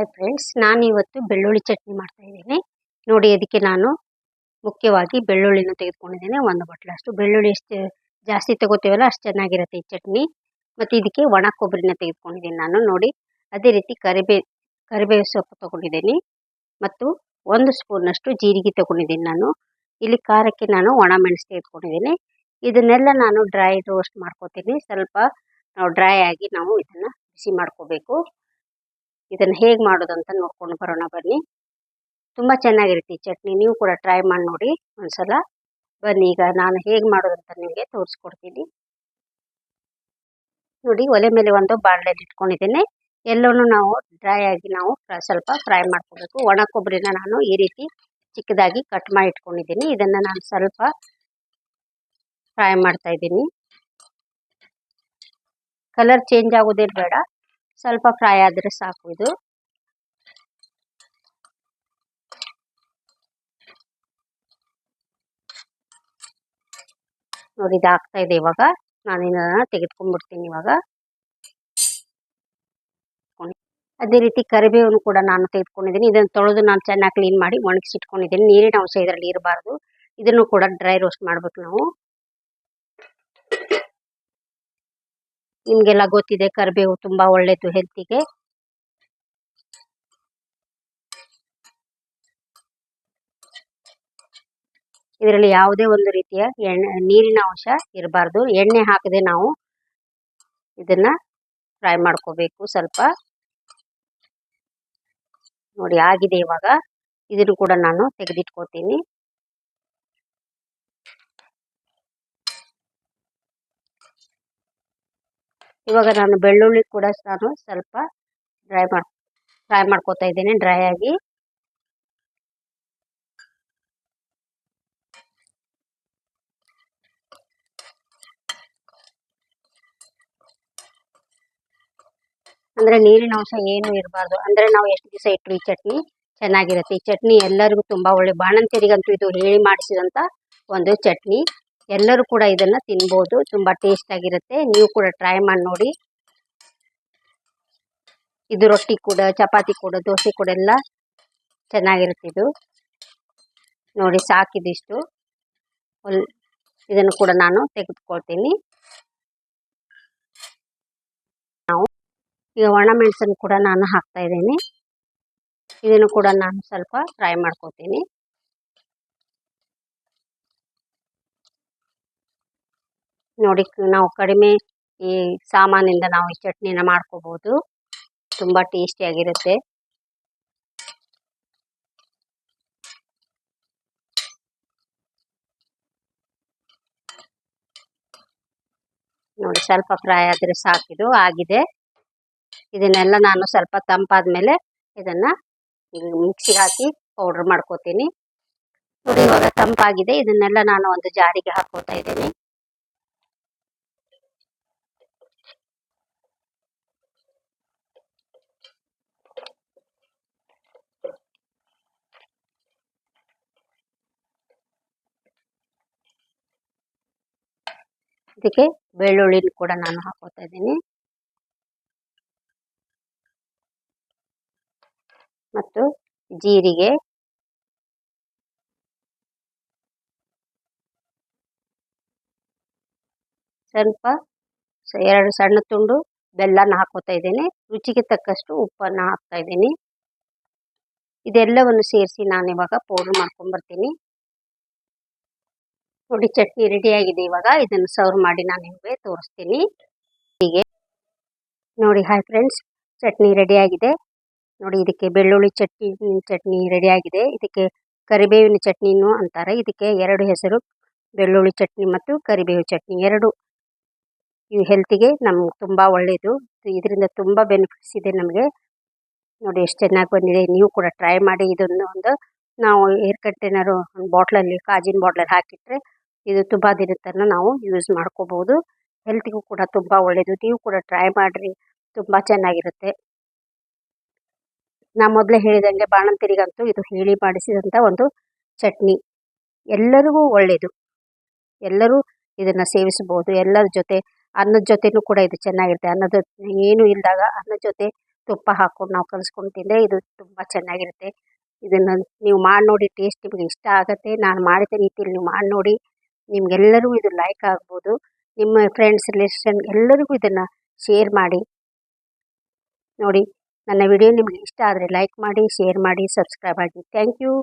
Hi friends, ನಾನು ಇವತ್ತು ಬೆಳ್ಳುಳ್ಳಿ ಚಟ್ನಿ ಮಾಡ್ತಾ ಇದ್ದೀನಿ. ನೋಡಿ, ಅದಕ್ಕೆ ನಾನು ಮುಖ್ಯವಾಗಿ ಬೆಳ್ಳುಳ್ಳಿನ ತೆಗೆದುಕೊಂಡಿದ್ದೇನೆ. ಒಂದು ಬಟ್ಲಷ್ಟು ಬೆಳ್ಳುಳ್ಳಿ ಎಷ್ಟು ಜಾಸ್ತಿ ತಗೋತೀವಲ್ಲ ಅಷ್ಟು ಚೆನ್ನಾಗಿರುತ್ತೆ ಈ ಚಟ್ನಿ. ಮತ್ತು ಇದಕ್ಕೆ ಒಣ ಕೊಬ್ಬರಿನ ತೆಗೆದುಕೊಂಡಿದ್ದೀನಿ ನಾನು. ನೋಡಿ, ಅದೇ ರೀತಿ ಕರಿಬೇವು ಸೊಪ್ಪು ತೊಗೊಂಡಿದ್ದೀನಿ ಮತ್ತು 1 ಸ್ಪೂನಷ್ಟು ಜೀರಿಗೆ ತೊಗೊಂಡಿದ್ದೀನಿ ನಾನು. ಇಲ್ಲಿ ಖಾರಕ್ಕೆ ನಾನು ಒಣ ಮೆಣಸು ತೆಗೆದುಕೊಂಡಿದ್ದೀನಿ. ಇದನ್ನೆಲ್ಲ ನಾನು ಡ್ರೈ ರೋಸ್ಟ್ ಮಾಡ್ಕೋತೀನಿ. ಸ್ವಲ್ಪ ಡ್ರೈ ಆಗಿ ನಾವು ಇದನ್ನು ಬಿಸಿ ಮಾಡ್ಕೋಬೇಕು. ಇದನ್ನು ಹೇಗೆ ಮಾಡೋದು ಅಂತ ನೋಡ್ಕೊಂಡು ಬರೋಣ ಬನ್ನಿ. ತುಂಬ ಚೆನ್ನಾಗಿರುತ್ತೆ ಈ ಚಟ್ನಿ. ನೀವು ಕೂಡ ಟ್ರೈ ಮಾಡಿ ನೋಡಿ ಒಂದ್ಸಲ. ಬನ್ನಿ, ಈಗ ನಾನು ಹೇಗೆ ಮಾಡೋದು ಅಂತ ನಿಮಗೆ ತೋರಿಸ್ಕೊಡ್ತೀನಿ. ನೋಡಿ, ಒಲೆ ಮೇಲೆ ಒಂದು ಬಾಣಲೆಯಲ್ಲಿ ಇಟ್ಕೊಂಡಿದ್ದೇನೆ. ಎಲ್ಲವೂ ನಾವು ಡ್ರೈ ಆಗಿ ನಾವು ಸ್ವಲ್ಪ ಫ್ರೈ ಮಾಡ್ಕೋಬೇಕು. ಒಣ ಕೊಬ್ಬರಿನ ನಾನು ಈ ರೀತಿ ಚಿಕ್ಕದಾಗಿ ಕಟ್ ಮಾಡಿ ಇಟ್ಕೊಂಡಿದ್ದೀನಿ. ಇದನ್ನು ನಾನು ಸ್ವಲ್ಪ ಫ್ರೈ ಮಾಡ್ತಾ ಇದ್ದೀನಿ. ಕಲರ್ ಚೇಂಜ್ ಆಗೋದೇನು ಬೇಡ, ಸ್ವಲ್ಪ ಫ್ರೈ ಆದರೆ ಸಾಕು. ಇದು ನೋಡಿ, ಇದಾಗ್ತಾ ಇದೆ. ಇವಾಗ ನಾನು ಇದನ್ನ ತೆಗೆದುಕೊಂಡ್ಬಿಡ್ತೀನಿ. ಇವಾಗ ಅದೇ ರೀತಿ ಕರಿಬೇವನ್ನು ಕೂಡ ನಾನು ತೆಗೆದುಕೊಂಡಿದ್ದೀನಿ. ಇದನ್ನು ತೊಳೆದು ನಾನು ಚೆನ್ನಾಗಿ ಕ್ಲೀನ್ ಮಾಡಿ ಒಣಗಿಸಿಟ್ಕೊಂಡಿದ್ದೀನಿ. ನೀರಿನ ಅಂಶ ಇದರಲ್ಲಿ ಇರಬಾರ್ದು. ಇದನ್ನು ಕೂಡ ಡ್ರೈ ರೋಸ್ಟ್ ಮಾಡ್ಬೇಕು ನಾವು. ನಿಮಗೆಲ್ಲ ಗೊತ್ತಿದೆ, ಕರಿಬೇವು ತುಂಬ ಒಳ್ಳೆಯದು ಹೆಲ್ತಿಗೆ. ಇದರಲ್ಲಿ ಯಾವುದೇ ಒಂದು ರೀತಿಯ ನೀರಿನ ಅಂಶ ಇರಬಾರ್ದು. ಎಣ್ಣೆ ಹಾಕದೆ ನಾವು ಇದನ್ನ ಫ್ರೈ ಮಾಡ್ಕೋಬೇಕು ಸ್ವಲ್ಪ. ನೋಡಿ, ಆಗಿದೆ. ಇವಾಗ ಇದನ್ನು ಕೂಡ ನಾನು ತೆಗೆದಿಟ್ಕೋತೀನಿ. ಇವಾಗ ನಾನು ಬೆಳ್ಳುಳ್ಳಿ ಕೂಡ ನಾನು ಸ್ವಲ್ಪ ಫ್ರೈ ಮಾಡ್ಕೋತಾ ಇದ್ದೇನೆ ಡ್ರೈ ಆಗಿ. ಅಂದ್ರೆ ನೀರಿನ ಅಂಶ ಏನು ಇರಬಾರ್ದು. ಅಂದ್ರೆ ನಾವು ಎಷ್ಟು ದಿವಸ ಇಟ್ಟರು ಈ ಚಟ್ನಿ ಚೆನ್ನಾಗಿರುತ್ತೆ. ಈ ಚಟ್ನಿ ಎಲ್ಲರಿಗೂ ತುಂಬಾ ಒಳ್ಳೆ, ಬಾಣಂತಿಯರಿಗಂತೂ ಇದು ಹೇಳಿ ಮಾಡಿಸಿದಂತ ಒಂದು ಚಟ್ನಿ. ಎಲ್ಲರೂ ಕೂಡ ಇದನ್ನ ತಿನ್ಬೋದು. ತುಂಬಾ ಟೇಸ್ಟ್ ಆಗಿರುತ್ತೆ. ನೀವು ಕೂಡ ಟ್ರೈ ಮಾಡಿ ನೋಡಿ. ಇದು ರೊಟ್ಟಿ ಕೂಡ, ಚಪಾತಿ ಕೂಡ, ದೋಸೆ ಕೂಡ ಎಲ್ಲ ಚೆನ್ನಾಗಿರುತ್ತೆ ಇದು. ನೋಡಿ, ಸಾಕಿದಿಷ್ಟು. ಇದನ್ನು ಕೂಡ ನಾನು ತೆಗೆದುಕೊಳ್ತೀನಿ. ಈಗ ಒಣ ಮೆಣಸನ್ನು ಕೂಡ ನಾನು ಹಾಕ್ತಾ ಇದ್ದೀನಿ. ಇದನ್ನು ಕೂಡ ನಾನು ಸ್ವಲ್ಪ ಫ್ರೈ ಮಾಡ್ಕೋತೀನಿ. ನೋಡಿ, ನಾವು ಕಡಿಮೆ ಈ ಸಾಮಾನಿಂದ ನಾವು ಈ ಚಟ್ನಿನ ಮಾಡ್ಕೋಬಹುದು. ತುಂಬಾ ಟೇಸ್ಟಿ ಆಗಿರುತ್ತೆ. ನೋಡಿ, ಸ್ವಲ್ಪ ಫ್ರೈ ಆದರೆ ಸಾಕಿದು, ಆಗಿದೆ. ಇದನ್ನೆಲ್ಲ ನಾನು ಸ್ವಲ್ಪ ತಂಪಾದ್ಮೇಲೆ ಇದನ್ನ ಮಿಕ್ಸಿಗೆ ಹಾಕಿ ಪೌಡರ್ ಮಾಡ್ಕೋತೀನಿ. ನೋಡಿ, ಇವಾಗ ತಂಪಾಗಿದೆ. ಇದನ್ನೆಲ್ಲ ನಾನು ಒಂದು ಜಾರಿಗೆ ಹಾಕೋತಾ ಇದ್ದೀನಿ. ಇದಕ್ಕೆ ಬೆಳ್ಳುಳ್ಳಿ ಕೂಡ ನಾನು ಹಾಕೋತಾ ಇದ್ದೀನಿ ಮತ್ತು ಜೀರಿಗೆ, ಸ್ವಲ್ಪ 2 ಸಣ್ಣ ತುಂಡು ಬೆಲ್ಲನ ಹಾಕೋತಾ ಇದ್ದೀನಿ. ರುಚಿಗೆ ತಕ್ಕಷ್ಟು ಉಪ್ಪನ್ನು ಹಾಕ್ತಾ ಇದ್ದೀನಿ. ಇದೆಲ್ಲವನ್ನು ಸೇರಿಸಿ ನಾನು ಇವಾಗ ಪೌಡರ್ ಮಾಡ್ಕೊಂಡ್ ಬರ್ತೀನಿ. ನೋಡಿ, ಚಟ್ನಿ ರೆಡಿ ಆಗಿದೆ. ಇವಾಗ ಇದನ್ನು ಸರ್ವ್ ಮಾಡಿ ನಾನು ನಿಮಗೆ ತೋರಿಸ್ತೀನಿ. ಹೀಗೆ ನೋಡಿ. ಹಾಯ್ ಫ್ರೆಂಡ್ಸ್, ಚಟ್ನಿ ರೆಡಿ ಆಗಿದೆ. ನೋಡಿ, ಇದಕ್ಕೆ ಬೆಳ್ಳುಳ್ಳಿ ಚಟ್ನಿ ರೆಡಿ ಆಗಿದೆ. ಇದಕ್ಕೆ ಕರಿಬೇವಿನ ಚಟ್ನಿನೂ ಅಂತಾರೆ. ಇದಕ್ಕೆ 2 ಹೆಸರು, ಬೆಳ್ಳುಳ್ಳಿ ಚಟ್ನಿ ಮತ್ತು ಕರಿಬೇವು ಚಟ್ನಿ. 2 ಇವು ಹೆಲ್ತಿಗೆ ನಮ್ಗೆ ತುಂಬ ಒಳ್ಳೆಯದು. ಇದರಿಂದ ತುಂಬ ಬೆನಿಫಿಟ್ಸ್ ಇದೆ ನಮಗೆ. ನೋಡಿ, ಎಷ್ಟು ಚೆನ್ನಾಗಿ ಬಂದಿದೆ. ನೀವು ಕೂಡ ಟ್ರೈ ಮಾಡಿ. ಇದನ್ನು ನಾವು ಏರ್ ಕಂಟೈನರು ಬಾಟ್ಲಲ್ಲಿ, ಕಾಜಿನ ಬಾಟ್ಲಲ್ಲಿ ಹಾಕಿಟ್ರೆ ಇದು ತುಂಬ ದಿನದ ತನಕ ನಾವು ಯೂಸ್ ಮಾಡ್ಕೋಬಹುದು. ಹೆಲ್ತಿಗೂ ಕೂಡ ತುಂಬ ಒಳ್ಳೆಯದು. ನೀವು ಕೂಡ ಟ್ರೈ ಮಾಡಿರಿ, ತುಂಬ ಚೆನ್ನಾಗಿರುತ್ತೆ. ನಾ ಮೊದಲೇ ಹೇಳಿದಂಗೆ ಬಾಣಂತಿಯರಿಗಂತೂ ಇದು ಹೇಳಿ ಮಾಡಿಸಿದಂಥ ಒಂದು ಚಟ್ನಿ. ಎಲ್ಲರಿಗೂ ಒಳ್ಳೆಯದು. ಎಲ್ಲರೂ ಇದನ್ನು ಸೇವಿಸಬಹುದು. ಎಲ್ಲರ ಜೊತೆ, ಅನ್ನದ ಜೊತೆನೂ ಕೂಡ ಇದು ಚೆನ್ನಾಗಿರುತ್ತೆ. ಅನ್ನದ ಏನೂ ಇಲ್ಲದಾಗ ಅನ್ನದ ಜೊತೆ ತುಪ್ಪ ಹಾಕ್ಕೊಂಡು ನಾವು ಕಲಿಸ್ಕೊಂಡು ತಿಂದರೆ ಇದು ತುಂಬ ಚೆನ್ನಾಗಿರುತ್ತೆ. ಇದನ್ನು ನೀವು ಮಾಡಿ ನೋಡಿ, ಟೇಸ್ಟ್ ನಿಮಗೆ ಇಷ್ಟ ಆಗುತ್ತೆ. ನಾನು ಮಾಡಿದ ರೀತಿಯಲ್ಲಿ ನೀವು ಮಾಡಿ ನೋಡಿ, ನಿಮಗೆಲ್ಲರಿಗೂ ಇದು ಲೈಕ್ ಆಗ್ಬೋದು. ನಿಮ್ಮ ಫ್ರೆಂಡ್ಸ್ ರಿಲೇಷನ್ ಎಲ್ಲರಿಗೂ ಇದನ್ನು ಶೇರ್ ಮಾಡಿ. ನೋಡಿ, ನನ್ನ ವಿಡಿಯೋ ನಿಮಗೆ ಇಷ್ಟ ಆದರೆ ಲೈಕ್ ಮಾಡಿ, ಶೇರ್ ಮಾಡಿ, ಸಬ್ಸ್ಕ್ರೈಬ್ ಆಗಿ. Thank you.